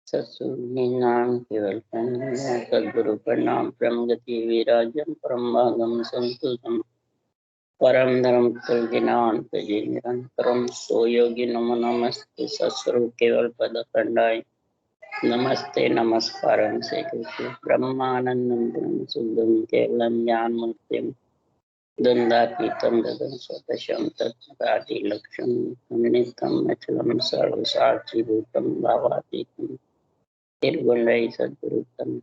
सत्सुनीनां केवल सद्गुरु प्रणाम प्रमगति विराजम परमागम संतुषम परम धर्म प्रजिनान प्रजि निरंतरम सो योगी नमो नमस्ते सत्स्वरूप केवल पद खंडाय नमस्ते नमस्कारं से ब्रह्मानंदं पुरं शुद्धं केवलं ज्ञानमूर्तिं द्वंद्वातीतं गगन सदृशं तत्त्वादिलक्ष्यं नित्यं अचलं सर्वसाक्षिभूतं भावातीतं निर्गुणरहितं सद्गुरुतं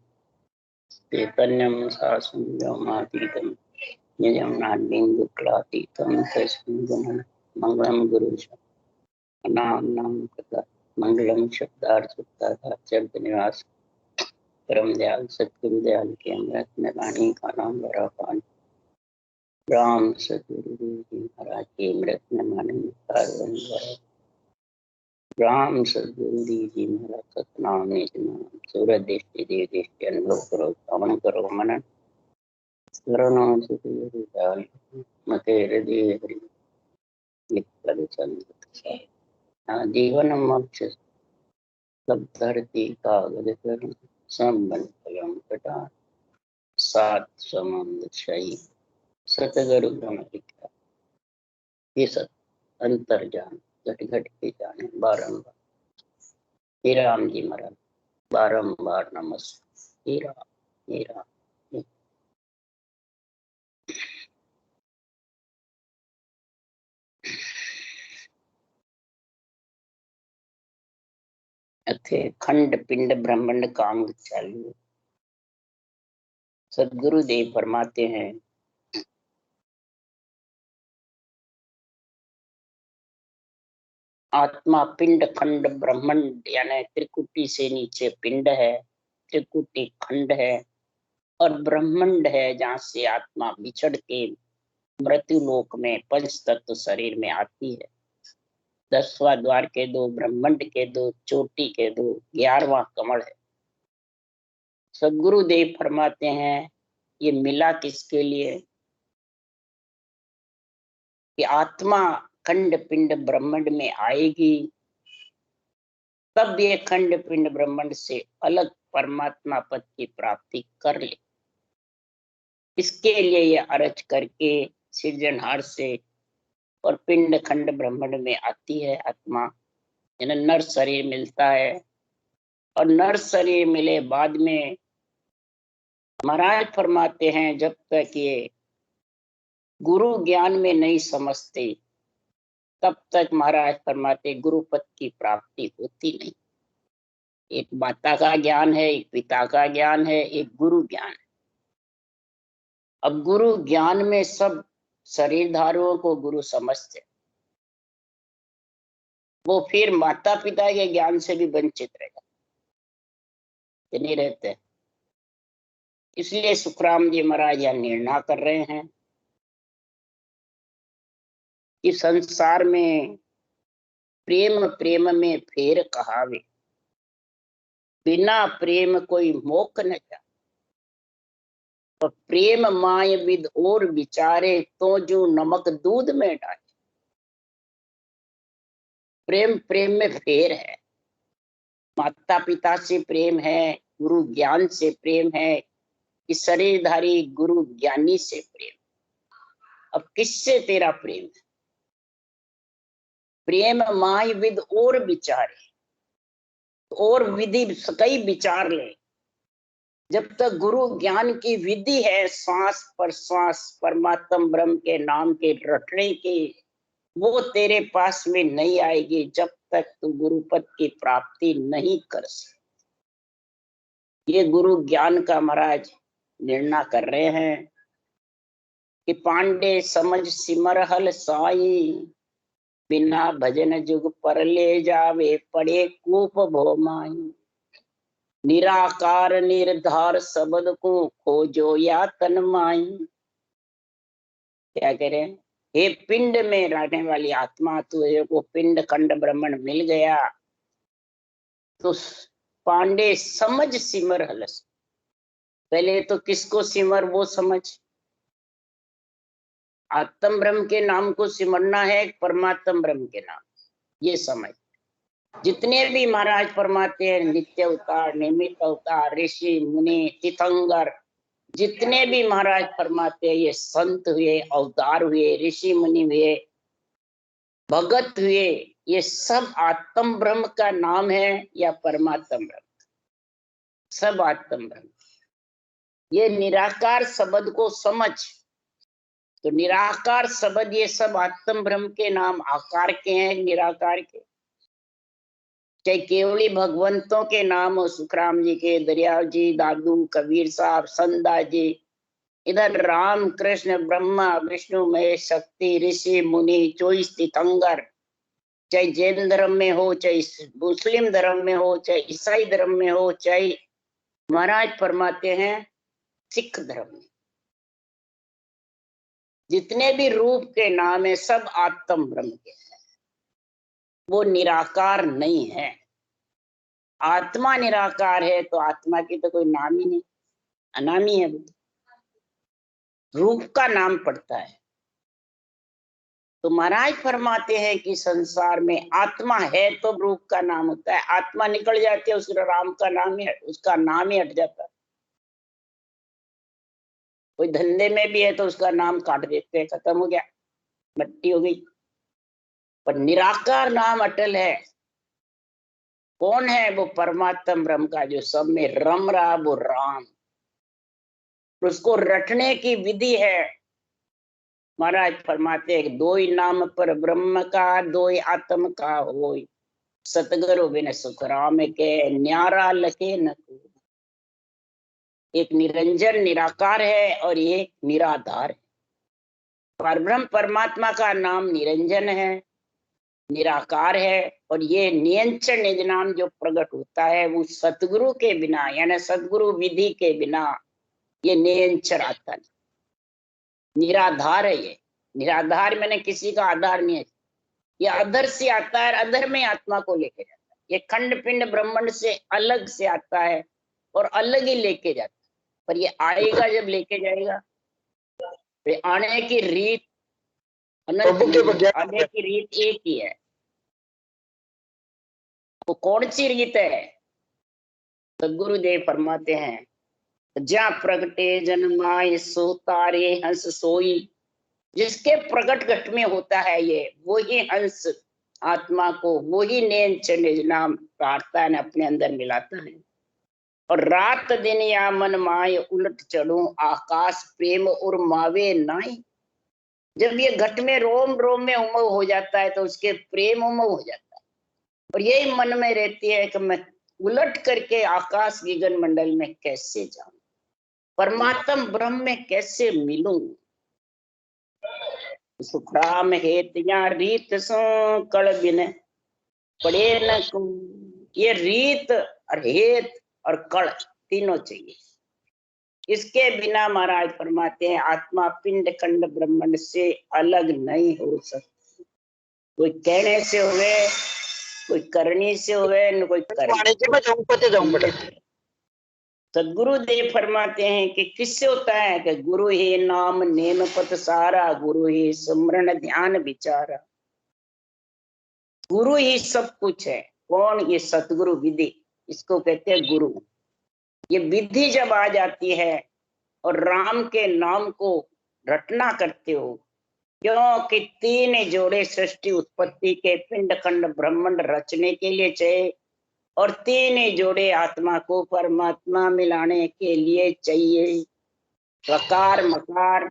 चैतन्यं शासनं व्योमातीतं निजं नान्यं तस्मिन् गुणं मंगलम गुरु नाम नाम कथा मंगलम शब्दार्थ शब्द निवास परम दयाल सतगुरु दयाल के अमृत में वाणी का नाम बड़ा पान राम सतगुरु जी महाराज के अमृत में वाणी राम सतगुरु जी महाराज सतनाम निज नाम सूरज दृष्टि देव दृष्टि अनुभव करो पावन करो मनन करो सतगुरु दयाल मते हृदय हरि लिख कर चंद जीवन मोक्ष सब धरती कागज कर संबंध कलम कटा सात समुद्र शही सतगुरु ब्रह्म लिखा ये सत अंतर जान घट घट के जाने बारंबार हे राम जी महाराज बारंबार नमस्ते हे राम हे राम अथे खंड पिंड ब्रह्मांड काम चालू सदगुरु देव फरमाते हैं आत्मा पिंड खंड ब्रह्मांड यानी त्रिकुटी से नीचे पिंड है, त्रिकुटी खंड है और ब्रह्मांड है जहाँ से आत्मा बिछड़ के मृत्यु लोक में पंच तत्व शरीर में आती है। 10वां द्वार के दो, ब्रह्मांड के दो, चोटी के दो, 11वां कमल है। सदगुरु देव फरमाते हैं ये मिला किसके लिए कि आत्मा खंड पिंड ब्रह्मांड में आएगी तब ये खंड पिंड ब्रह्मांड से अलग परमात्मा पद की प्राप्ति कर ले। इसके लिए ये अरज करके सृजनहार से और पिंड खंड ब्रह्मांड में आती है आत्मा, यानी नर शरीर मिलता है और नर शरीर मिले बाद में महाराज फरमाते हैं जब तक ये गुरु ज्ञान में नहीं समझते तब तक महाराज फरमाते गुरु पद की प्राप्ति होती नहीं। एक माता का ज्ञान है, एक पिता का ज्ञान है, एक गुरु ज्ञान है। अब गुरु ज्ञान में सब शरीरधारियों को गुरु समझते, वो फिर माता पिता के ज्ञान से भी वंचित रह जाते, नहीं रहते। इसलिए सुखराम जी महाराज यह निर्णय कर रहे हैं कि संसार में प्रेम प्रेम में फेर कहावे, बिना प्रेम कोई मोख न जा, और प्रेम माय विद और विचारे तो जो नमक दूध में डाले। प्रेम प्रेम में फेर है, माता पिता से प्रेम है, गुरु ज्ञान से प्रेम है, इस शरीरधारी गुरु ज्ञानी से प्रेम। अब किससे तेरा प्रेम है? प्रेम माय विद और विचारे, और विधि कई विचार ले। जब तक गुरु ज्ञान की विधि है श्वास पर श्वास परमात्म ब्रह्म के नाम के रटने की, वो तेरे पास में नहीं आएगी जब तक तू गुरुपद की प्राप्ति नहीं कर सकती। ये गुरु ज्ञान का महाराज निर्णय कर रहे हैं कि पांडे समझ सिमर हल साई, बिना भजन जुग पर ले जावे पड़े कूप भोमाई। निराकार निर्धार शब्द को खोजो या तन माई। क्या कह रहे हैं? हे पिंड में रहने वाली आत्मा, तुझे को पिंड खंड ब्रह्मांड मिल गया तो पांडे समझ सिमर हलस। पहले तो किसको सिमर वो समझ, आत्म ब्रह्म के नाम को सिमरना है परमात्म ब्रह्म के नाम, ये समझ। जितने भी महाराज फरमाते हैं, नित्य अवतार, निमित्त अवतार, ऋषि मुनि, तीर्थंकर, जितने भी महाराज फरमाते हैं, ये संत हुए, अवतार हुए, ऋषि मुनि हुए, भगत हुए, ये सब आत्म ब्रह्म का नाम है या परमात्म ब्रह्म, सब आत्म ब्रह्म। ये निराकार शब्द को समझ, तो निराकार शब्द ये सब आत्म ब्रह्म के नाम आकार के हैं, निराकार के। चाहे केवली भगवंतों के नाम हो, सुखराम जी के, दरियाव जी, दादू, कबीर साहब, संदा जी, इधर राम कृष्ण ब्रह्मा विष्णु महेश शक्ति ऋषि मुनि 24 तीर्थंकर, चाहे जैन धर्म में हो, चाहे मुस्लिम धर्म में हो, चाहे ईसाई धर्म में हो, चाहे महाराज फरमाते हैं सिख धर्म में, जितने भी रूप के नाम है सब आत्म ब्रह्म के हैं, वो निराकार नहीं है। आत्मा निराकार है तो आत्मा की तो कोई नाम ही नहीं, अनामी है, रूप का नाम पड़ता है। तो महाराज फरमाते हैं कि संसार में आत्मा है तो रूप का नाम होता है, आत्मा निकल जाती है उसका राम का नाम ही, उसका नाम ही हट जाता है। कोई धंधे में भी है तो उसका नाम काट देते हैं, खत्म हो गया, मट्टी हो गई। पर निराकार नाम अटल है। कौन है? वो परमात्म ब्रह्म का जो सब में रम रहा, वो राम। उसको रटने की विधि है। महाराज फरमाते हैं दो ही नाम पर ब्रह्म का, दो ही आत्म का होय, सतगुरु बिन सुख राम के, न्यारा लखे न कोई। एक निरंजन निराकार है और एक निराधार है। परब्रह्म परमात्मा का नाम निरंजन है, निराकार है, और ये नियंचन निज नाम जो प्रकट होता है वो सतगुरु के बिना, यानी सतगुरु विधि के बिना ये नियंचन आता नहीं। निराधार है ये। निराधार मैंने किसी का आधार नहीं है, ये अधर से आता है, अधर में आत्मा को लेके जाता है। ये खंड पिंड ब्रह्मांड से अलग से आता है और अलग ही लेके जाता है। पर ये आएगा जब लेके जाएगा, तो आने की रीत अनंत, आने की रीत एक ही है। वो कौन सी रीत है? तो गुरुदेव फरमाते हैं जा प्रगटे जन्माए सो तारे हंस सोई। जिसके प्रकट घट में होता है ये, वही हंस आत्मा को, वही निज नाम प्रार्थना है, अपने अंदर मिलाता है। और रात दिन या मन माय उलट चढ़ू, आकाश प्रेम और मावे नाई। जब ये घट में रोम रोम में उमंग हो जाता है तो उसके प्रेम उमंग हो जाता है, और यही मन में रहती है कि मैं उलट करके आकाश गगन मंडल में कैसे जाऊं, परमात्म ब्रह्म में कैसे मिलूं। सुखराम हेत या रीत सो कड़ बिन पड़े न। ये रीत और हेत और कड़ तीनों चाहिए, इसके बिना महाराज फरमाते हैं आत्मा पिंड खंड ब्रह्मांड से अलग नहीं हो सकती। कोई कहने से हुए, कोई करनी से हुए, न कोई करनी। सदगुरु देव फरमाते हैं कि किससे होता है? कि गुरु ही नाम नेम पत सारा, गुरु ही सुमरण ध्यान विचारा। गुरु ही सब कुछ है। कौन? ये सतगुरु विधि, इसको कहते हैं गुरु। ये विधि जब आ जाती है और राम के नाम को रटना करते हो, क्योंकि तीन जोड़े सृष्टि उत्पत्ति के पिंड खंड ब्रह्मांड रचने के लिए चाहिए, और तीन जोड़े आत्मा को परमात्मा मिलाने के लिए चाहिए। प्रकार मकार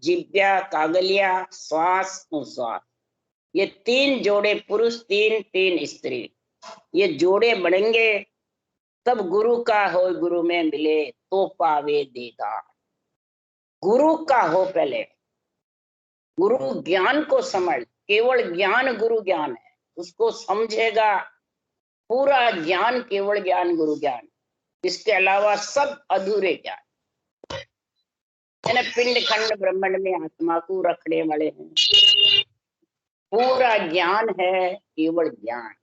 जिव्या कागलिया श्वास उश्वास, ये तीन जोड़े पुरुष, तीन स्त्री, ये जोड़े बढ़ेंगे तब गुरु का हो, गुरु में मिले तो पावे दीदार। गुरु का हो पहले, गुरु ज्ञान को समझ, केवल ज्ञान गुरु ज्ञान है, उसको समझेगा। पूरा ज्ञान केवल ज्ञान गुरु ज्ञान, इसके अलावा सब अधूरे ज्ञान। पिंड खंड ब्रह्मांड में आत्मा को रखने वाले हैं। पूरा ज्ञान है केवल ज्ञान।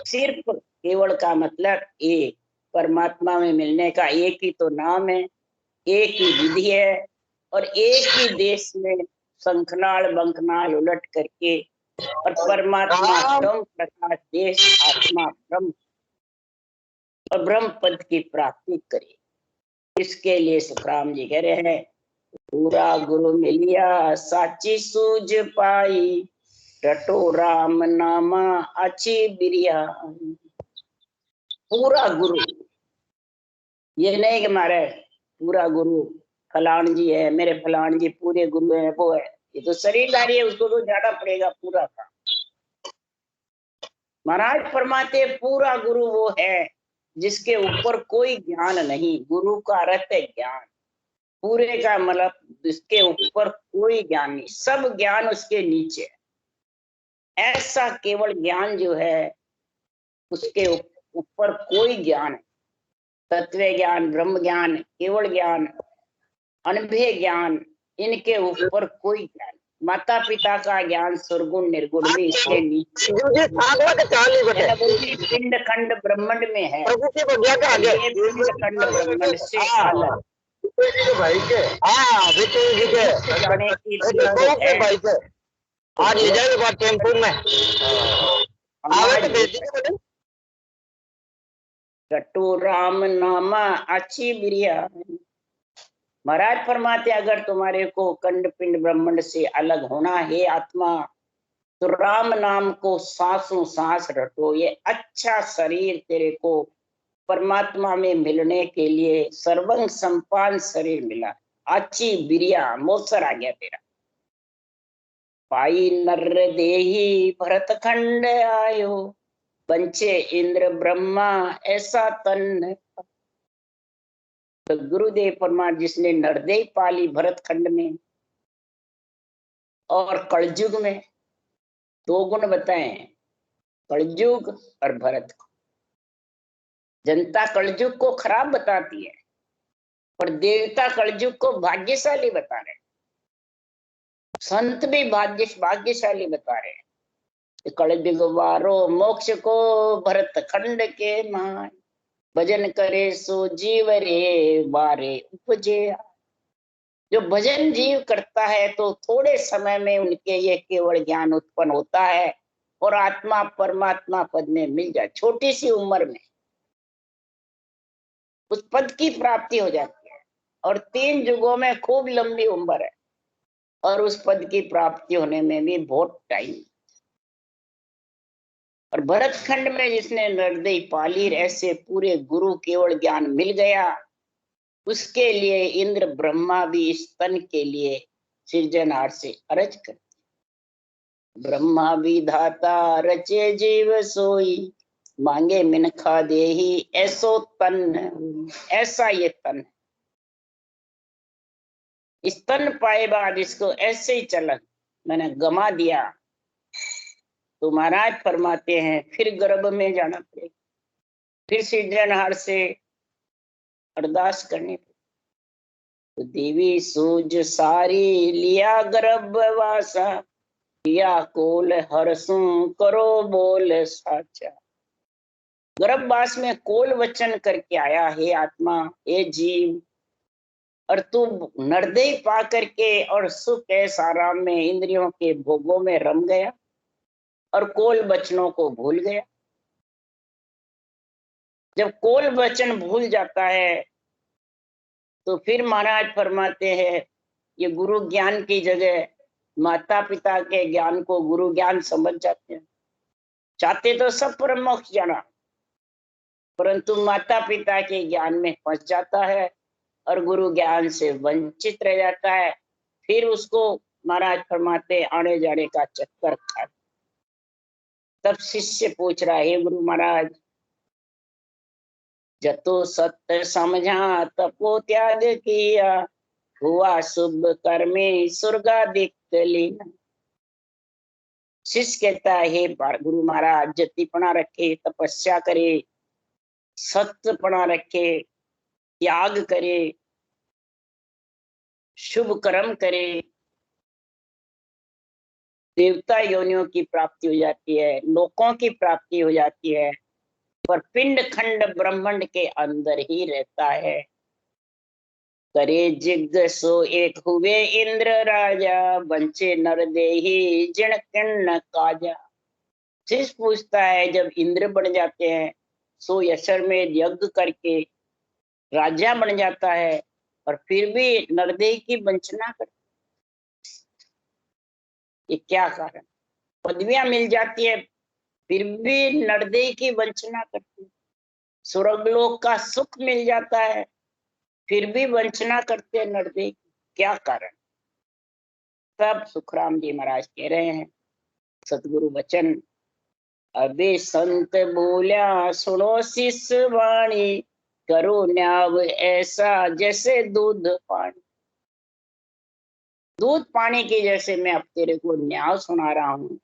सिर्फ केवल का मतलब एक, परमात्मा में मिलने का एक ही तो नाम है, एक ही विधि है, और एक ही देश में शंखनाल बंखनाल उलट करके और परमात्मा स्वयं प्रकाश देश आत्मा ब्रह्म और ब्रह्म पद की प्राप्ति करे। इसके लिए सुखराम जी कह रहे हैं, पूरा गुरु मिलिया साची सूझ पाई, रटो राम नामा अच्छी बिरिया। पूरा गुरु, ये नहीं कि हमारे पूरा गुरु फलान जी है, मेरे फलान जी पूरे गुरु है, वो है, ये तो शरीरदारी है, उसको तो जाना पड़ेगा पूरा का। महाराज फरमाते पूरा गुरु वो है जिसके ऊपर कोई ज्ञान नहीं। गुरु का अर्थ है ज्ञान, पूरे का मतलब जिसके ऊपर कोई ज्ञान नहीं, सब ज्ञान उसके नीचे है। ऐसा केवल ज्ञान जो है उसके ऊपर कोई ज्ञान है, तत्व ज्ञान, ब्रह्म ज्ञान, केवल ज्ञान, अनुभव ज्ञान, इनके ऊपर कोई ज्ञान। माता पिता का ज्ञान सुरगुण निर्गुण में, इसके नीचे पिंड खंड ब्रह्मांड में है। ये पिंड खंड ब्रह्मांड से अलग जाने की रटो राम नामा अच्छी बिरिया। महाराज फरमाते अगर तुम्हारे को खंड पिंड ब्रह्मांड से अलग होना है आत्मा, तो राम नाम को सांसों सांस रटो। ये अच्छा शरीर तेरे को परमात्मा में मिलने के लिए सर्वंग संपान शरीर मिला, अच्छी बिरिया मोसर आ गया तेरा। पाई नर देही भरत खंड आयो, बंचे इंद्र ब्रह्मा ऐसा तन। तो गुरुदेव परमात्मा जिसने नरदेह पाली भरत खंड में और कलयुग में, दो गुण बताए, कलयुग और भरत को। जनता कलयुग को खराब बताती है और देवता कलयुग को भाग्यशाली बता रहे, संत भी भाग्यशाली बता रहे हैं। कलयुग वारो मोक्ष को भरत खंड के मान, भजन करे सो जीव रे बारे उपजे। जो भजन जीव करता है तो थोड़े समय में उनके ये केवल ज्ञान उत्पन्न होता है और आत्मा परमात्मा पद में मिल जाए। छोटी सी उम्र में उस पद की प्राप्ति हो जाती है और 3 युगों में खूब लंबी उम्र है और उस पद की प्राप्ति होने में भी बहुत टाइम। और भरत खंड में जिसने नरदेह पाली, ऐसे पूरे गुरु केवल ज्ञान मिल गया, उसके लिए इंद्र ब्रह्मा भी इस तन के लिए सृजनहार से अरज करते। ब्रह्मा विधाता रचे जीव सोई, मांगे मिनखा देही ऐसो तन। ऐसा ये तन, इस तन पाए बाद इसको ऐसे ही चलन मैंने गमा दिया, तो महाराज फरमाते हैं फिर गर्भ में जाना पड़ेगा, फिर सृजनहार से अरदास करनी पड़ेगी। तो देवी सूझ सारी लिया गर्भवासा, या कोल हरसू करो बोल साचा। गर्भवास में कोल वचन करके आया, हे आत्मा हे जीव, और तू नरदेह पा करके और सुख ऐस आराम में इंद्रियों के भोगों में रम गया और कोल वचनों को भूल गया। जब कोल वचन भूल जाता है तो फिर महाराज फरमाते हैं ये गुरु ज्ञान की जगह माता पिता के ज्ञान को गुरु ज्ञान समझ जाते हैं। चाहते तो सब परम मोक्ष जाना, परंतु माता पिता के ज्ञान में फंस जाता है और गुरु ज्ञान से वंचित रह जाता है। फिर उसको महाराज फरमाते आने जाने का चक्कर खा। तब शिष्य पूछ रहा है, गुरु महाराज जतो सत्य समझा तपो त्याग किया, हुआ शुभ कर्मे स्वर्गाधिक लीना। शिष्य कहता है गुरु महाराज जतिपना रखे, तपस्या करे, सत्यपना रखे, त्याग करे, शुभ कर्म करे, देवता योनियों की प्राप्ति हो जाती है, लोकों की प्राप्ति हो जाती है, पर पिंड खंड ब्रह्मांड के अंदर ही रहता है। करे जिग सो एक हुए इंद्र राजा, बंचे नर देही जिण किन्न काजा। शिष्य पूछता है, जब इंद्र बन जाते हैं सो यशरमेध यज्ञ करके राजा बन जाता है और फिर भी नरदेही की वंचना करते, ये क्या कारण? पदवियां मिल जाती है फिर भी नरदेही की वंचना करते, स्वर्गलोक का सुख मिल जाता है फिर भी वंचना करते नरदेही की, क्या कारण? तब सुखराम जी महाराज कह रहे हैं सतगुरु वचन, अबे संत बोल्या सुनो शिष्य वाणी, करो न्याव ऐसा जैसे दूध पानी। दूध पानी की जैसे मैं अब तेरे को न्याय सुना रहा हूं,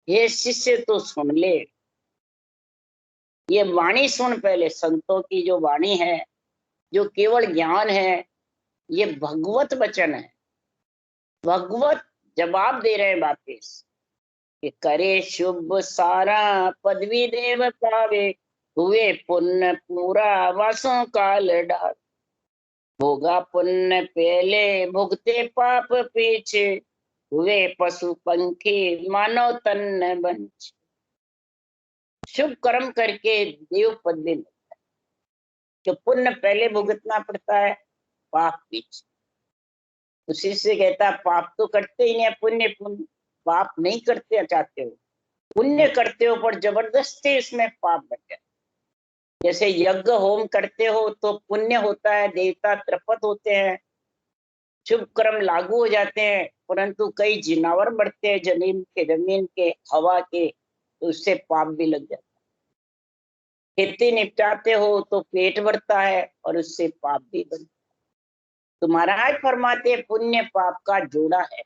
हे शिष्य तो सुन ले। ये वाणी सुन पहले, संतों की जो वाणी है, जो केवल ज्ञान है, ये भगवत वचन है। भगवत जवाब दे रहे हैं वापिस कि करे शुभ सारा पदवी देव पावे, हुए पुण्य पूरा वासों काल डाल। भोगा पुण्य पहले भुगते पाप पीछे, हुए पशु पंखी मानव तन बंच। शुभ कर्म करके देव पदवी मिलता है, जो पुण्य पहले भुगतना पड़ता है, पाप पीछे। उसी से कहता पाप तो करते ही नहीं, पुण्य पुण्य पाप नहीं करते चाहते हो, पुण्य करते हो पर जबरदस्ती इसमें पाप बन जाए। जैसे यज्ञ होम करते हो तो पुण्य होता है, देवता तृप्त होते हैं, शुभ कर्म लागू हो जाते हैं, परंतु कई जिनावर बढ़ते हैं जमीन के हवा के, तो उससे पाप भी लग जाता है। खेती निपटाते हो तो पेट भरता है और उससे पाप भी बनता है। तो महाराज फरमाते पुण्य पाप का जोड़ा है,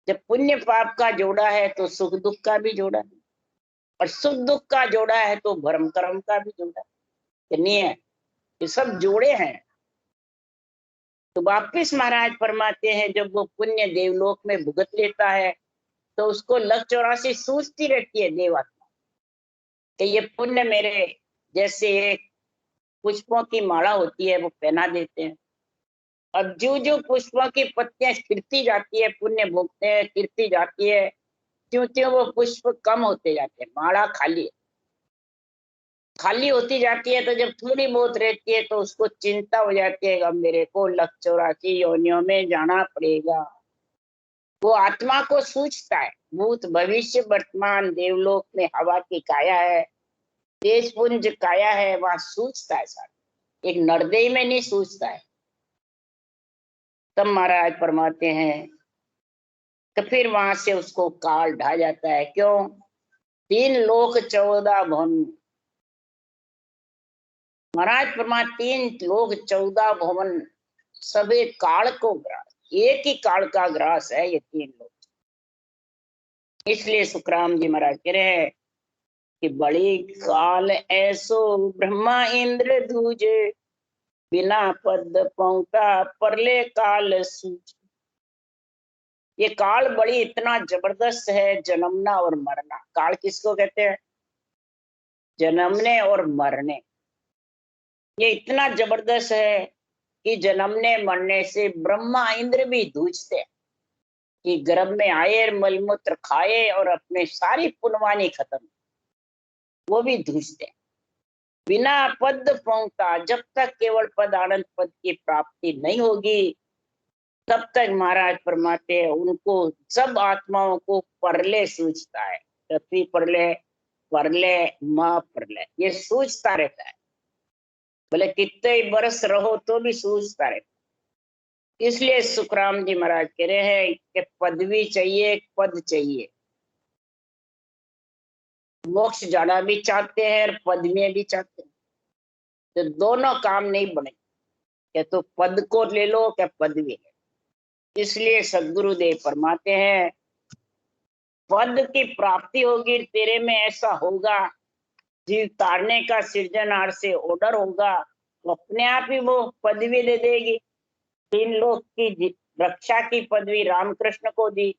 जब पुण्य पाप का जोड़ा है तो सुख दुख का भी जोड़ा है, और सुख दुख का जोड़ा है तो भरम कर्म का भी जोड़ा है, नहीं है? ये सब जोड़े हैं। तो वापिस महाराज फरमाते हैं जब वो पुण्य देवलोक में भुगत लेता है तो उसको लख 84 सूझती रहती है देवात्मा कि ये पुण्य मेरे, जैसे एक पुष्पों की माला होती है वो पहना देते हैं। अब जो जो पुष्पों की पत्तियां खिलती जाती है, पुण्य भोगते हैं, खिलती जाती है, त्यों त्यों वो पुष्प कम होते जाते हैं, माला खाली होती जाती है। तो जब थोड़ी बहुत रहती है तो उसको चिंता हो जाती है, अब मेरे को लख 84 योनियों में जाना पड़ेगा। वो आत्मा को सूझता है, भूत भविष्य वर्तमान देवलोक में हवा की काया है, तेज पुंज काया है, वहां सूझता है सारा, एक नरदेही में नहीं सूझता है। तब महाराज फरमाते हैं तो फिर वहां से उसको काल ढा जाता है। क्यों? 3 लोक 14 भवन। महाराज फरमा 3 लोक 14 भवन सभी काल को ग्रास, एक ही काल का ग्रास है ये 3 लोक। इसलिए सुखराम जी महाराज कह रहे हैं कि बड़ी काल ऐसो ब्रह्मा इंद्र दूजे, बिना पद पहुंचा परले काल सूझ। ये काल बड़ी इतना जबरदस्त है, जन्मना और मरना। काल किसको कहते हैं? जन्मने और मरने। ये इतना जबरदस्त है कि जन्मने मरने से ब्रह्मा इंद्र भी जूझते हैं कि गर्भ में आए, मलमूत्र खाए और अपने सारी पुनवानी खत्म, वो भी जूझते हैं। बिना पद पहुंचा, जब तक केवल पद आनंद पद की प्राप्ति नहीं होगी तब तक महाराज फरमाते हैं उनको, सब आत्माओं को परले सूझता है। पृथ्वी परले, परले, माँ परले, ये सूझता रहता है, भले कितने ही बरस रहो तो भी सूझता रहता है। इसलिए सुखराम जी महाराज कह रहे हैं कि पदवी चाहिए, पद चाहिए। मोक्ष जाना भी चाहते हैं और पद में भी चाहते हैं, तो दोनों काम नहीं बने, क्या तो पद को ले लो क्या पदवी ले। इसलिए सदगुरुदेव फरमाते हैं पद की प्राप्ति होगी तेरे में, ऐसा होगा जीव तारने का सृजनहार से ऑर्डर होगा तो अपने आप ही वो पदवी दे देगी। 3 लोक की रक्षा की पदवी रामकृष्ण को दी,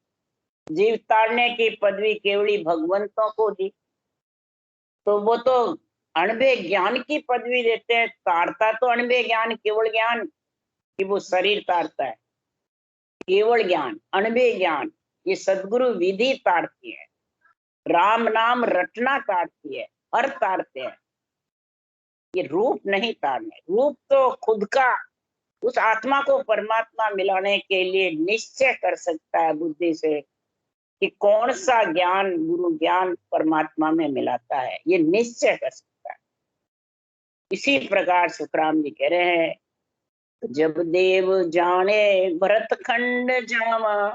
जीव तारने की पदवी केवली भगवंतों को दी, तो वो तो अणबे ज्ञान की पदवी देते हैं। तारता तो अणबे ज्ञान, केवल ज्ञान, कि वो शरीर तारता है, केवल ज्ञान, अनबे ज्ञान, ये सदगुरु विधि तारती है, राम नाम रटना तारती है, अर्थ तारते हैं, ये रूप नहीं तारने। रूप तो खुद का उस आत्मा को परमात्मा मिलाने के लिए निश्चय कर सकता है बुद्धि से कि कौन सा ज्ञान गुरु ज्ञान परमात्मा में मिलाता है, ये निश्चय कर सकता है। इसी प्रकार सुखराम जी कह रहे हैं, जब देव जाने भरत खंड जावा,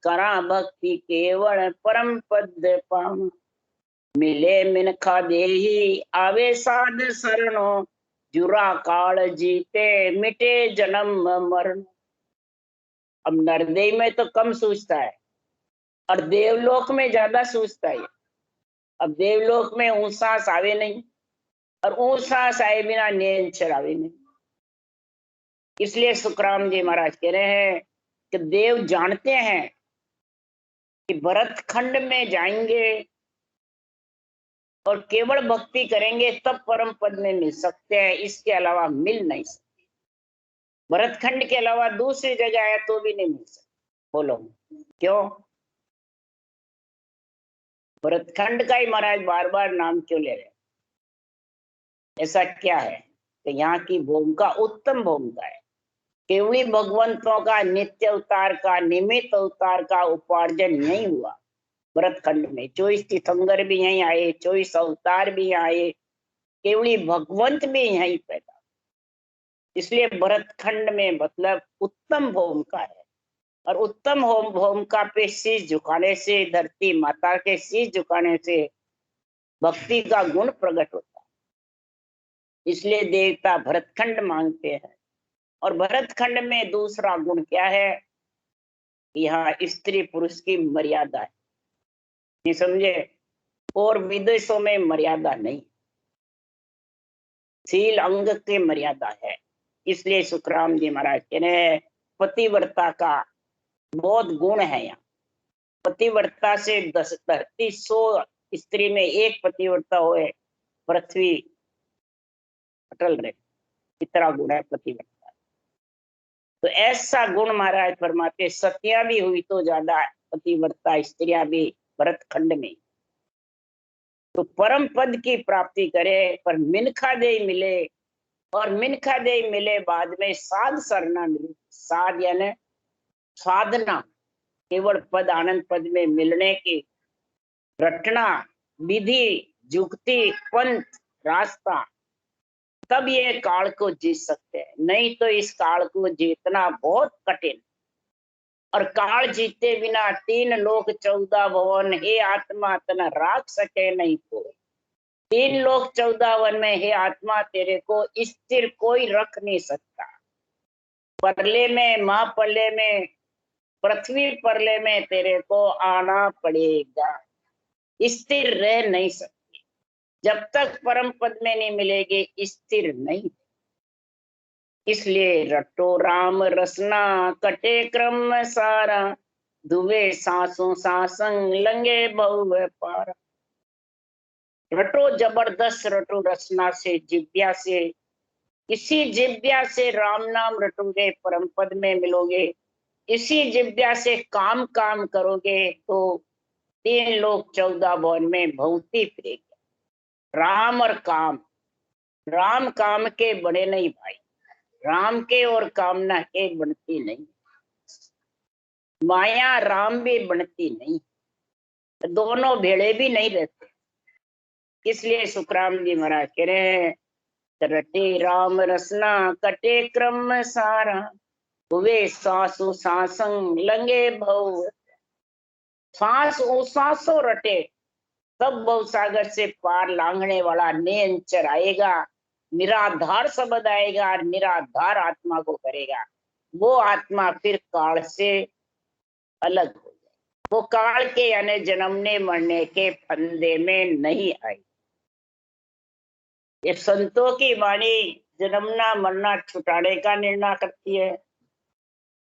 करा भक्ति केवल परम पद पावा, मिले मिनखा देही आवे साध शरणो, जुरा काल जीते मिटे जन्म मरण। अब नरदेव में तो कम सूझता है और देवलोक में ज्यादा सूझता है। अब देवलोक में ऊंसास आवे नहीं और ऊंसास आए बिना नेंचर आवे नहीं। इसलिए सुखराम जी महाराज कह रहे हैं कि देव जानते हैं कि भरत खंड में जाएंगे और केवल भक्ति करेंगे तब परम पद में मिल सकते हैं, इसके अलावा मिल नहीं सकते। भरत खंड के अलावा दूसरी जगह है तो भी नहीं मिल सकते। बोलो क्यों? भरत खंड का ही महाराज बार बार नाम क्यों ले रहे? ऐसा क्या है कि यहाँ की भूमिका उत्तम भूमिका है। केवली भगवंतों का नित्य अवतार का निमित्त अवतार का उपार्जन नहीं हुआ भरत खंड में। 24 तीर्थंकर भी यहीं आए, 24 अवतार भी आए, केवली भगवंत भी यहीं पैदा। इसलिए भरत खंड में मतलब उत्तम भूमिका है और उत्तम भूमिका पे शीश झुकाने से, धरती माता के शीश झुकाने से भक्ति का गुण प्रकट होता है। इसलिए देवता भरत खंड मांगते हैं। और भरत खंड में दूसरा गुण क्या है? यहाँ स्त्री पुरुष की मर्यादा है, नहीं समझे? और विदेशों में मर्यादा नहीं, शील अंग की मर्यादा है। इसलिए सुखराम जी महाराज कह रहे हैं पतिव्रता का बहुत गुण है। यहाँ पतिव्रता से 10 धरती 100 स्त्री में एक पतिव्रता होए, पृथ्वी अटल रहे, इतना गुण है पतिव्रता। तो ऐसा गुण महाराज फरमाते, सतियां भी हुई तो ज्यादा पतिव्रता स्त्रियां भी भरत खंड में। तो परम पद की प्राप्ति करे पर मिनखा दे मिले, और मिनखा दे मिले बाद में साध सरना मिले। साध यानी साधना, केवल पद आनंद पद में मिलने की रटना, विधि, जुक्ति, पंथ, रास्ता, तब ये काल को जीत सकते हैं। नहीं तो इस काल को जीतना बहुत कठिन। और काल जीते बिना 3 लोक 14 भवन, हे आत्मा तना राख सके नहीं कोई। 3 लोक 14 वन में हे आत्मा तेरे को स्थिर कोई रख नहीं सकता। परले में, महाप्रलय में, पृथ्वी परले में तेरे को आना पड़ेगा, स्थिर रह नहीं सकती। जब तक परम पद में नहीं मिलेगी स्थिर नहीं। इसलिए रटो राम रसना कटे क्रम सारा, दुवे सांसों सांसंग लंगे बहु पारा। रटो जबरदस्त रटो रचना से, जिव्या से, इसी जिव्या से राम नाम रटोगे परम पद में मिलोगे। इसी जिव्या से काम काम करोगे तो 3 लोक 14 भवन में भौती फिरेगी। राम और काम, राम काम के बड़े नहीं भाई, राम के और कामना के बनती नहीं। माया राम भी बनती नहीं, दोनों भेड़े भी नहीं रहते। इसलिए सुखराम जी महाराज कह रहे हैं, रटे राम रसना कटे क्रम सारा, हुए सासु सांसंग लंगे भव। सांस सांसों रटे तब भव सागर से पार लांघने वाला निरंतर आएगा, निराधार शब्द आएगा, निराधार आत्मा को करेगा। वो आत्मा फिर काल से अलग हो जाए, वो काल के यानी जन्मने मरने के फंदे में नहीं आई। ये संतों की वाणी जन्मना मरना छुटाने का निर्णय करती है।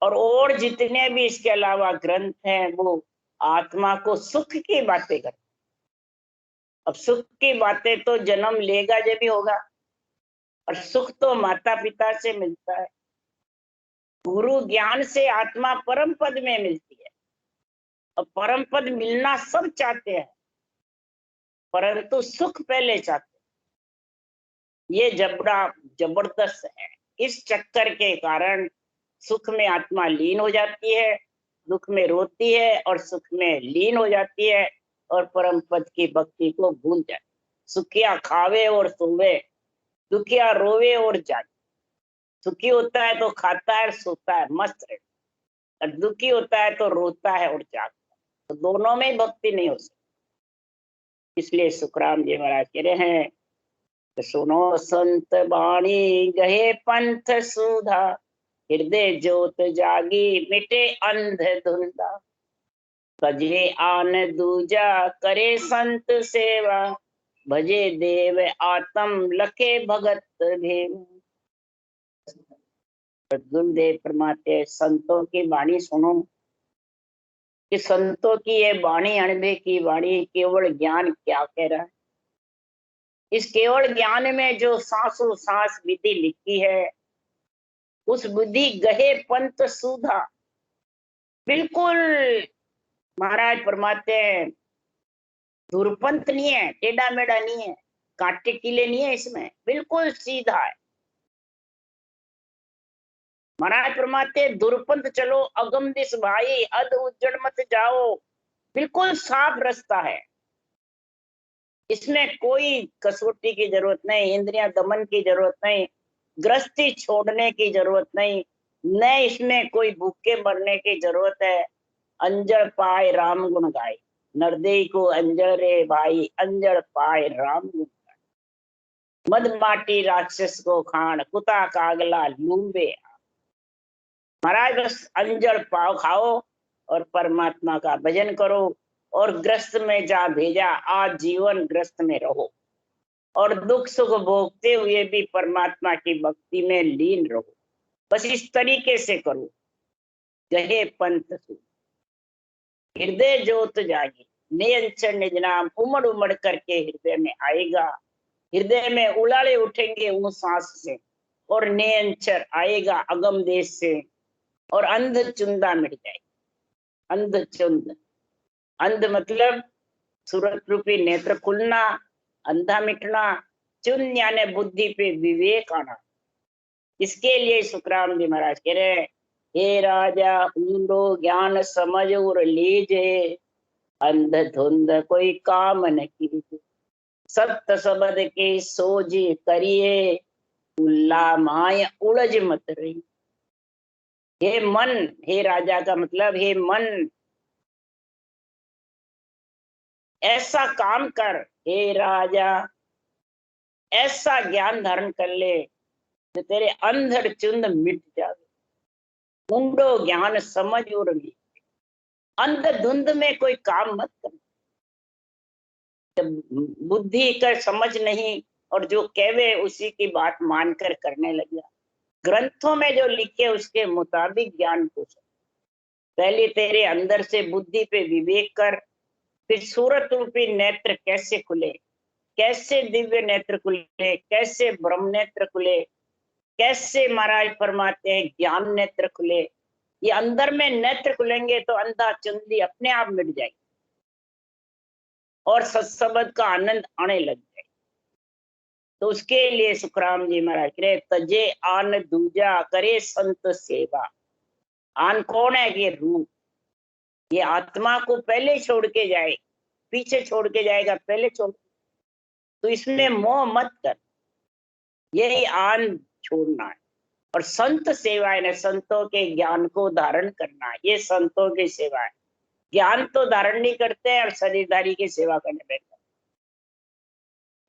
और जितने भी इसके अलावा ग्रंथ हैं वो आत्मा को सुख की बातें करते। अब सुख की बातें तो जन्म लेगा जब भी होगा, और सुख तो माता पिता से मिलता है। गुरु ज्ञान से आत्मा परम पद में मिलती है, और परम पद मिलना सब चाहते हैं, परंतु सुख पहले चाहते हैं। ये बड़ा जबरदस्त है। इस चक्कर के कारण सुख में आत्मा लीन हो जाती है, दुख में रोती है, और सुख में लीन हो जाती है, और परम पद की भक्ति को भूल जाती। सुखिया खावे और सोवे, दुखिया रोवे और जागे। सुखी होता है तो खाता है, सोता है, मस्त रहता है, और दुखी होता है तो रोता है और जागता है। तो दोनों में भक्ति नहीं हो सकती। इसलिए सुखराम जी महाराज कह रहे हैं, तो सुनो संत बाणी गहे पंथ सुधा, हृदय ज्योत जागी मिटे अंध धुंधा। भजे आन दूजा करे संत सेवा, भजे देव आत्म लखे भगत भेव। गुरुदेव फरमाते संतों की वाणी सुनो, कि संतों की ये वाणी, अनुभव की वाणी, केवल ज्ञान क्या कह रहा है। इस केवल ज्ञान में जो सांसों सांस विधि लिखी है, उस बुद्धि गहे पंथ सुधा, बिल्कुल महाराज फरमाते हैं धुरपंथ नहीं है, टेढ़ा मेढ़ा नहीं है, कांटे कीले नहीं है, इसमें बिल्कुल सीधा है। महाराज फरमाते दुर्पंथ चलो अगम दिस भाई, अध उज्जड़ मत जाओ, बिल्कुल साफ रास्ता है। इसमें कोई कसौटी की जरूरत नहीं, इंद्रियां दमन की जरूरत नहीं, गृहस्थी छोड़ने की जरूरत नहीं, न इसमें कोई भूखे मरने की जरूरत है। अंजड़ पाए राम गुण गाए, नरदेई को अंजड़ रे भाई, अंजड़ पाए राम गुण गाए। मद माटी राक्षस को खान, कुता कागला लूंबे। महाराज बस अंजड़ पाव खाओ और परमात्मा का भजन करो, और ग्रस्त में जा भेजा, आज जीवन ग्रस्त में रहो, और दुख सुख भोगते हुए भी परमात्मा की भक्ति में लीन रहो। बस इस तरीके से करो। गहे पंथ सु हृदय ज्योत जागी, नियंचर निज नाम, उमड़ उमड़ करके हृदय में आएगा। हृदय में उड़ाले उठेंगे उन सांस से, और नियंचर आएगा अगम देश से, और अंध चुंदा मिट जाए। अंध चुंद, अंध मतलब सूरत रूपी नेत्र खुलना, अंधा मिटना, चुन यानी बुद्धि पे विवेक आना। इसके लिए सुखराम जी महाराज कह रहे हैं, हे राजा ऊंडो ज्ञान समझ और लीजे, अंध धुंध कोई काम न कीजे। सत्य शब्द के सोजी करिए, उल्ला माय उलझ मत रही। हे मन, हे राजा का मतलब हे मन, ऐसा काम कर, हे राजा ऐसा ज्ञान धारण कर ले तो तेरे अंधड़ चुंद मिट जावे। ऊंडो ज्ञान समझ और ली, अंध धुंध में कोई काम मत कर। जब बुद्धि का समझ नहीं, और जो कहवे उसी की बात मानकर करने लग जा। ग्रंथों में जो लिखे उसके मुताबिक ज्ञान को समझ। पहले तेरे अंदर से बुद्धि पे विवेक कर, फिर सूरत रूपी नेत्र कैसे खुले, कैसे दिव्य नेत्र खुले, कैसे ब्रह्म नेत्र खुले, कैसे महाराज फरमाते हैं ज्ञान नेत्र खुले। ये अंदर में नेत्र खुलेंगे तो अंधा चंदी अपने आप मिट जाएगी, और सत्सबद का आनंद आने लग जाए। तो उसके लिए सुखराम जी महाराज कह तजे आन दूजा करे संत सेवा। आन कौन है? ये रूप, ये आत्मा को पहले छोड़ के जाए, पीछे छोड़ के जाएगा, पहले छोड़। तो इसमें मोह मत कर, यही आन छोड़ना है। और संत सेवा है, संतों के ज्ञान को धारण करना है, ये संतों की सेवा है। ज्ञान तो धारण नहीं करते हैं और शरीरधारी की सेवा करने बैठते,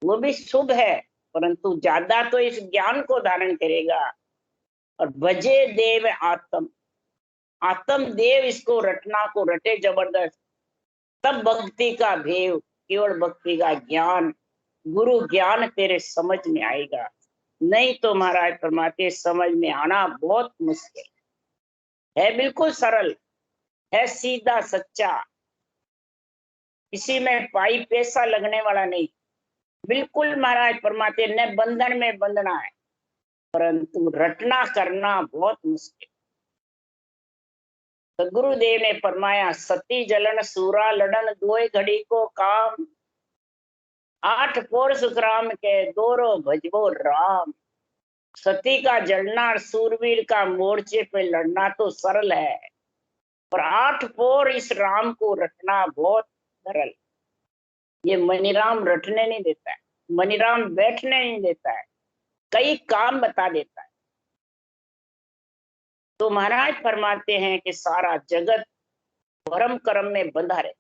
वो भी शुभ है, परंतु ज्यादा तो इस ज्ञान को धारण करेगा। और भजे देव आत्म, आत्म देव इसको रटना को रटे जबरदस्त, तब भक्ति का भेव, केवल भक्ति का ज्ञान, गुरु ज्ञान तेरे समझ में आएगा। नहीं तो महाराज फरमाते समझ में आना बहुत मुश्किल है। बिल्कुल सरल है, सीधा सच्चा, इसी में पाई पैसा लगने वाला नहीं। बिल्कुल महाराज फरमाते न बंधन में बंधना है, परंतु रटना करना बहुत मुश्किल। तो गुरुदेव ने फरमाया, सती जलन सूरा लड़न दोय घड़ी को काम, 8 पोर सुखराम के दोरो भजबो राम। सती का जलना और सूरवीर का मोर्चे पे लड़ना तो सरल है, पर 8 पोर इस राम को रटना बहुत सरल। ये मनीराम रटने नहीं देता है, मनीराम बैठने नहीं देता है, कई काम बता देता है। तो महाराज फरमाते हैं कि सारा जगत भरम कर्म में बंधा रहे,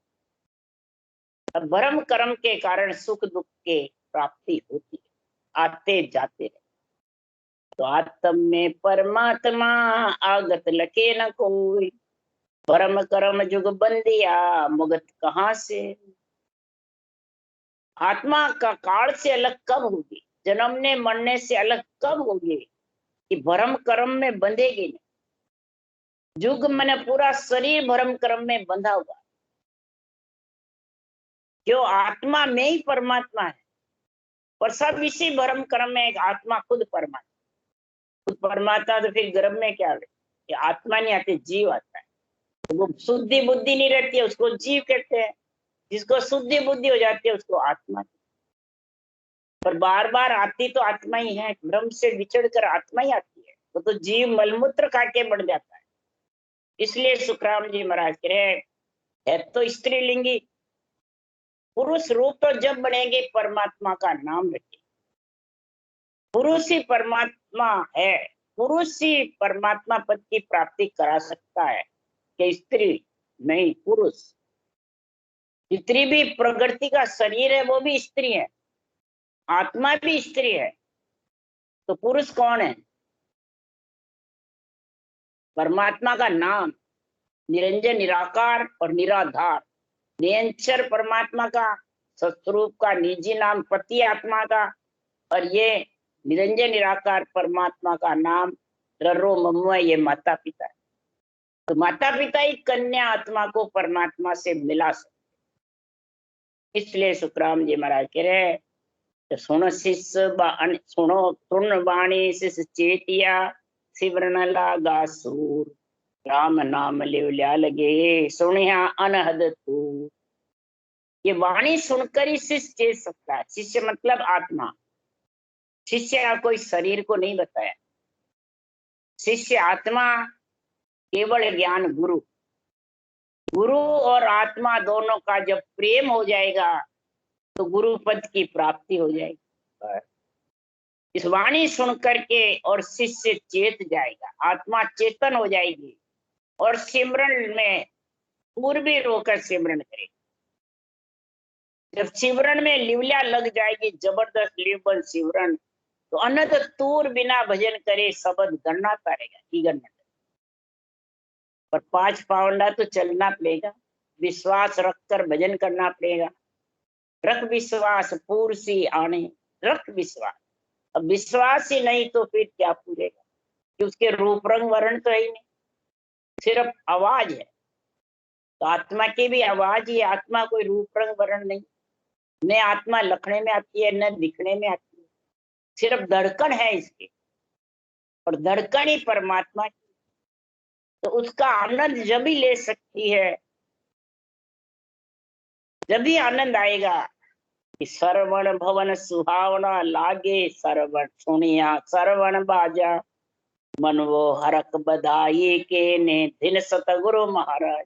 भरम कर्म के कारण सुख दुख के प्राप्ति होती है, आते जाते रहे। तो आत्म में परमात्मा आगत लके न कोई, परम कर्म जुग बंदिया मुगत कहाँ से। आत्मा का काल से अलग कब होगी, जन्मने मरने से अलग कब होगी, कि भरम कर्म में बंधेगी नहीं। जुग मैंने पूरा शरीर भरम कर्म में बंधा हुआ, क्यों? आत्मा में ही परमात्मा है, पर सब इसी भरम कर्म में। एक आत्मा खुद परमात्मा, खुद परमात्मा तो फिर गर्भ में क्या है? ये आत्मा नहीं आती, जीव आता है। तो वो शुद्धि बुद्धि नहीं रहती है, उसको जीव कहते हैं। जिसको शुद्धि बुद्धि हो जाती है उसको आत्मा। पर बार बार आती तो आत्मा ही है, भ्रम से विचड़ कर आत्मा ही आती है। तो जीव मलमूत्र खा के बढ़ जाता है। इसलिए सुखराम जी महाराज कह रहे है तो स्त्रीलिंगी, पुरुष रूप तो जब बनेंगे परमात्मा का नाम रखे। पुरुष ही परमात्मा है, पुरुष ही परमात्मा पद की प्राप्ति करा सकता है, कि स्त्री नहीं, पुरुष। स्त्री भी प्रकृति का शरीर है, वो भी स्त्री है, आत्मा भी स्त्री है। तो पुरुष कौन है? परमात्मा का नाम, निरंजन निराकार और निराधार, निरंतर परमात्मा का सत्स्वरूप का निजी नाम पति आत्मा का, और ये निरंजन निराकार परमात्मा का नाम ररो मम्मा, ये माता पिता है। तो माता पिता ही कन्या आत्मा को परमात्मा से मिला सकते। इसलिए सुखराम जी महाराज कह रहे हैं, तो सुनो शिष्य सुनो सुन वाणी शिष्य चेतिया, सिमरन लागा सूर, राम नाम लिवल्या लगे सुनिया अनहद तू। ये वाणी सुनकर ही शिष्य चेत सकता है। शिष्य मतलब आत्मा। शिष्य का कोई शरीर को नहीं बताया, शिष्य आत्मा, केवल ज्ञान गुरु। गुरु और आत्मा दोनों का जब प्रेम हो जाएगा तो गुरु पद की प्राप्ति हो जाएगी। इस वाणी सुन करके और शिष्य चेत जाएगा, आत्मा चेतन हो जाएगी और सिमरन में पूर्वी रोकर सिमरन करेगी। जब सिमरन में लिवल्या लग जाएगी, जबरदस्त लिवबन सिमरन, तो अनंत तूर बिना भजन करे शब्द गणना करेगा की गणना। पर 5 पावंडा तो चलना पड़ेगा, विश्वास रखकर भजन करना पड़ेगा। रख विश्वास पूर्सी आने, रख विश्वास। अब विश्वास ही नहीं तो फिर क्या पूरेगा, कि उसके रूप रंग वर्ण तो है ही नहीं, सिर्फ आवाज है। तो आत्मा की भी आवाज ही, आत्मा कोई रूप रंग वर्ण नहीं। न आत्मा लखने में आती है, न दिखने में आती है, सिर्फ धड़कन है इसकी, और धड़कन ही परमात्मा की। तो उसका आनंद जब ही ले सकती है, जब भी आनंद आएगा कि श्रवण भवन सुहावना लागे, श्रवण सुनिया श्रवण बाजा, मन वो हरक बधाई के ने दिन सतगुरु महाराज।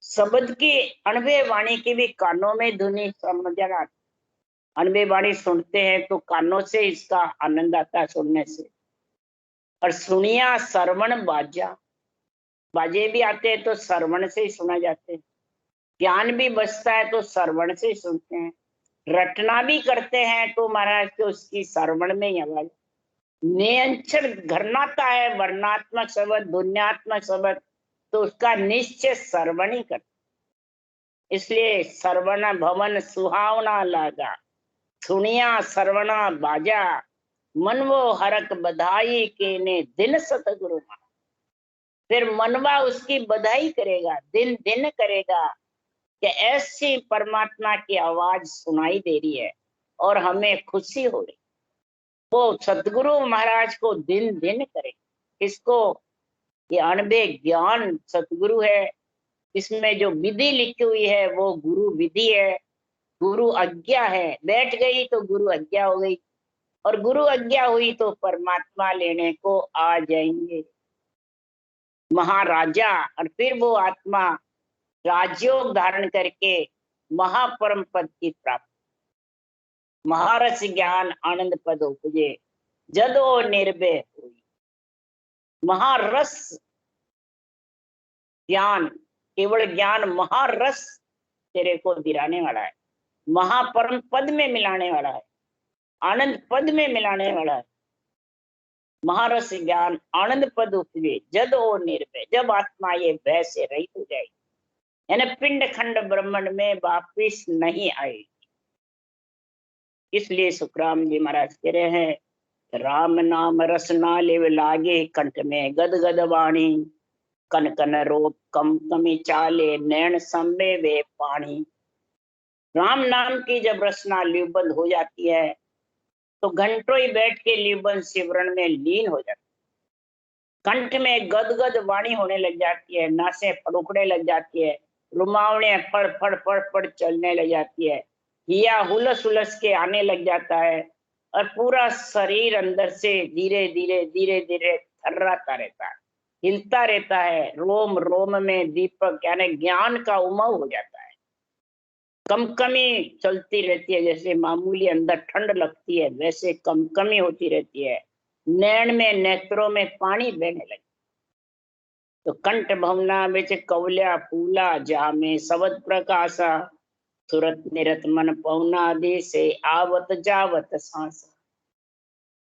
शब्द की अनबे वाणी की भी कानों में धुनी समझ आती। अनबे वाणी सुनते हैं तो कानों से इसका आनंद आता है सुनने से। और सुनिया श्रवण बाजा, बाजे भी आते हैं तो श्रवण से ही सुना जाते हैं। ज्ञान भी बचता है तो श्रवण से ही सुनते हैं। रटना भी करते हैं तो महाराज के उसकी श्रवण में ही आवाज। नियंत्रण घरनाता है, वर्णात्मक शब्द ध्वन्यात्मक शब्द, तो उसका निश्चय श्रवण ही करते। इसलिए श्रवण भवन सुहावना लागा, सुनिया श्रवणा बाजा, मन वो हरक बधाई के ने दिन सतगुरु महाराज। फिर मनवा उसकी बधाई करेगा, दिन दिन करेगा कि ऐसी परमात्मा की आवाज सुनाई दे रही है और हमें खुशी हो रही। वो सतगुरु महाराज को दिन दिन करेगा। इसको ये अनबे ज्ञान सतगुरु है। इसमें जो विधि लिखी हुई है वो गुरु विधि है, गुरु आज्ञा है। बैठ गई तो गुरु आज्ञा हो गई, और गुरु आज्ञा हुई तो परमात्मा लेने को आ जाएंगे महाराजा। और फिर वो आत्मा राजयोग धारण करके महापरम पद की प्राप्ति, महारस ज्ञान आनंद पद उपजे, जदो निर्भय हुई। महारस ज्ञान, केवल ज्ञान, महारस तेरे को दिलाने वाला है, महापरम पद में मिलाने वाला है, आनंद पद में मिलाने वाला है। महारस ज्ञान आनंद पद उपजे, जद ओ निर्भय, जब आत्मा ये भय से रहित हो जाएगी, यानी पिंड खंड ब्रह्मांड में वापिस नहीं आएगी। इसलिए सुखराम जी महाराज कह रहे हैं, राम नाम रस ना लेव लागे, कंठ में गद गद वाणी, कन कन रोप कम कमी चाले, नैन सम्मे वे पानी। राम नाम की जब रसना लीबंद हो जाती है तो घंटों ही बैठ के लीबंद सिमरन में लीन हो जाती है। कंठ में गदगद वाणी होने लग जाती है, नासें फड़ुकने लग जाती है, रुमावने फड़ फड़ फड़ फड़ चलने लग जाती है, हिया हुलस हुलस के आने लग जाता है, और पूरा शरीर अंदर से धीरे धीरे धीरे धीरे थर्राता रहता है, हिलता रहता है। रोम रोम में दीपक यानी ज्ञान का उमंग हो जाता है। कमकमी चलती रहती है, जैसे मामूली अंदर ठंड लगती है वैसे कमकमी होती रहती है। नैन में, नेत्रों में पानी बहने लगे। तो कंठ भवना बिच कवल्या फूला, जामे सबद प्रकाशा, सुरत निरत मन पवना दे से, आवत जावत सांस।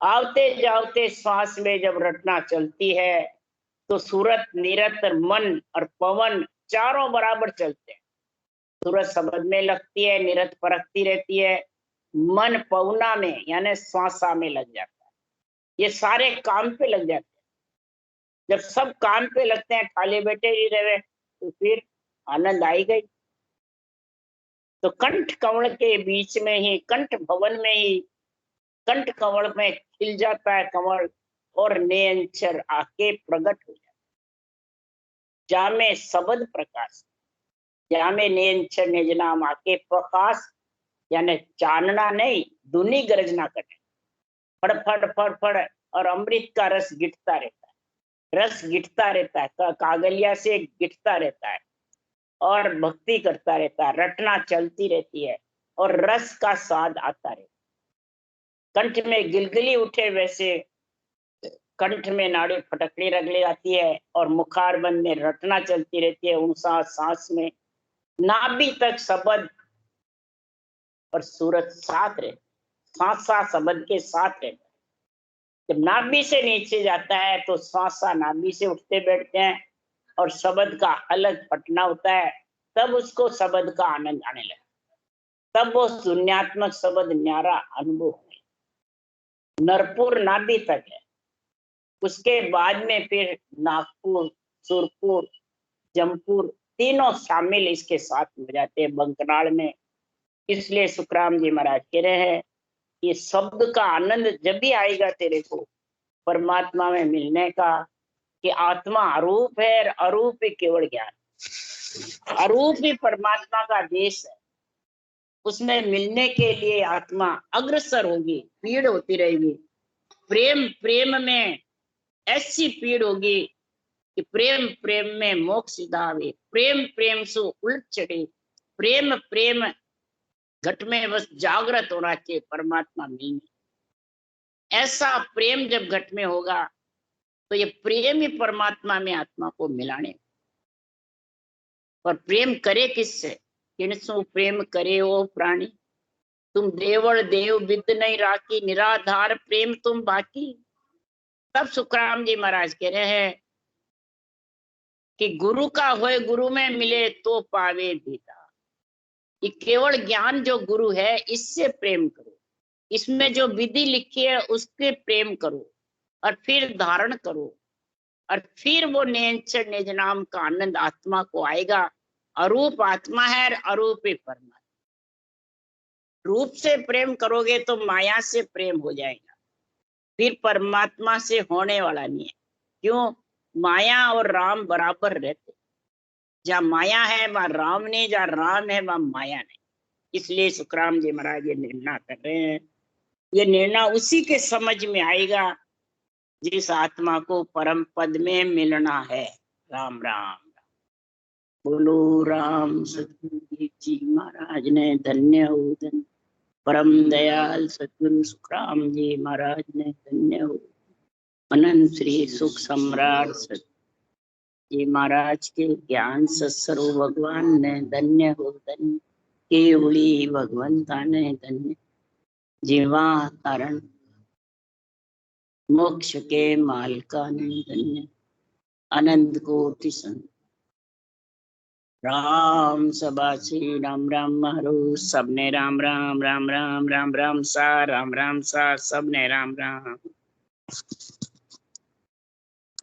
आवते जावते श्वास में जब रटना चलती है तो सूरत निरत मन और पवन चारों बराबर चलते हैं। सूरत शब्द में लगती है, निरत परखती रहती है, मन पवना में यानी श्वासा में लग जाता है। ये सारे काम पे लग जाते हैं। जब सब काम पे लगते हैं, खाली बैठे ही रहे तो फिर आनंद आई गई। तो कंठ कमल के बीच में ही, कंठ भवन में ही, कंठ कमल में खिल जाता है कमल, और नेंचर आके प्रकट हो जाता है। जामे सबद प्रकाश, जामे नेंचर निज नाम आके प्रकाश, यानी चानना नहीं, धुनी गर्जना करे, फड़ फड़ फड़ फड़, और अमृत का रस गिरता रहता है, रस गिरता रहता है, कागलिया से गिरता रहता है, और भक्ति करता रहता है, रटना चलती रहती है, और रस का स्वाद आता रहता है। कंठ में गिलगिली उठे वैसे कंठ में नाड़ी फटकड़ी रगड़ी आती है, और मुखारबंद में रटना चलती रहती है, उनसा सांस में नाभि तक शब्द और सूरत साथ रहते, सांसा शब्द के साथ रहता है। जब नाभि से नीचे जाता है तो सांसा नाभि से उठते बैठते हैं, और शब्द का अलग फटना होता है, तब उसको शब्द का आनंद आने लगता, तब वो शून्यात्मक शब्द न्यारा अनुभव है। नरपुर नाभि तक है, उसके बाद में फिर नागपुर, सुरपुर, जमपुर तीनों शामिल इसके साथ हो जाते हैं बंकनाड़ में। इसलिए सुखराम जी महाराज कह रहे हैं, ये शब्द का आनंद जब भी आएगा तेरे को परमात्मा में मिलने का, कि आत्मा अरूप है और अरूप ही केवल ज्ञान। अरूप ही परमात्मा का देश है, उसमें मिलने के लिए आत्मा अग्रसर होगी, पीड़ होती रहेगी। प्रेम प्रेम में ऐसी पीड़ होगी कि प्रेम प्रेम में मोक्ष दावे, प्रेम प्रेम सु उलट चढ़े, प्रेम प्रेम घट में बस जागृत होना चाहिए परमात्मा मिलने। ऐसा प्रेम जब घट में होगा तो ये प्रेम ही परमात्मा में आत्मा को मिलाने। और प्रेम करे किससे? किनसु प्रेम करे ओ प्राणी, तुम देवल देव विद नहीं राखी, निराधार प्रेम तुम बाकी। तब सुखराम जी महाराज कह रहे हैं कि गुरु का होए गुरु में मिले तो पावे दीदा। ये केवल ज्ञान जो गुरु है इससे प्रेम करो, इसमें जो विधि लिखी है उसके प्रेम करो, और फिर धारण करो, और फिर वो नेंचर निज नाम का आनंद आत्मा को आएगा। अरूप आत्मा है, अरूप ही परमात्मा। रूप से प्रेम करोगे तो माया से प्रेम हो जाएगा, फिर परमात्मा से होने वाला नहीं है। क्यों? माया और राम बराबर रहते। जहाँ माया है वहाँ राम नहीं, जहाँ राम है वहाँ माया नहीं। इसलिए सुखराम जी महाराज ये निर्णय कर रहे हैं। ये निर्णय उसी के समझ में आएगा जिस आत्मा को परम पद में मिलना है। राम राम। बोलो राम सतगुरु जी महाराज ने धन्य हो, धन्य। परम दयाल सतगुरु सुखराम जी महाराज ने धन्य हो। अनंत श्री सुख सम्राट सत जी महाराज के ज्ञान सत्सरो भगवान ने धन्य हो, धन्य। केवली भगवंता ने धन्य। जीवा कारण मोक्ष के मालका ने धन्य। अनंत कोटि संत राम सभा श्री राम राम मारो। सबने राम राम राम राम राम राम सा, राम राम सा, सबने राम राम।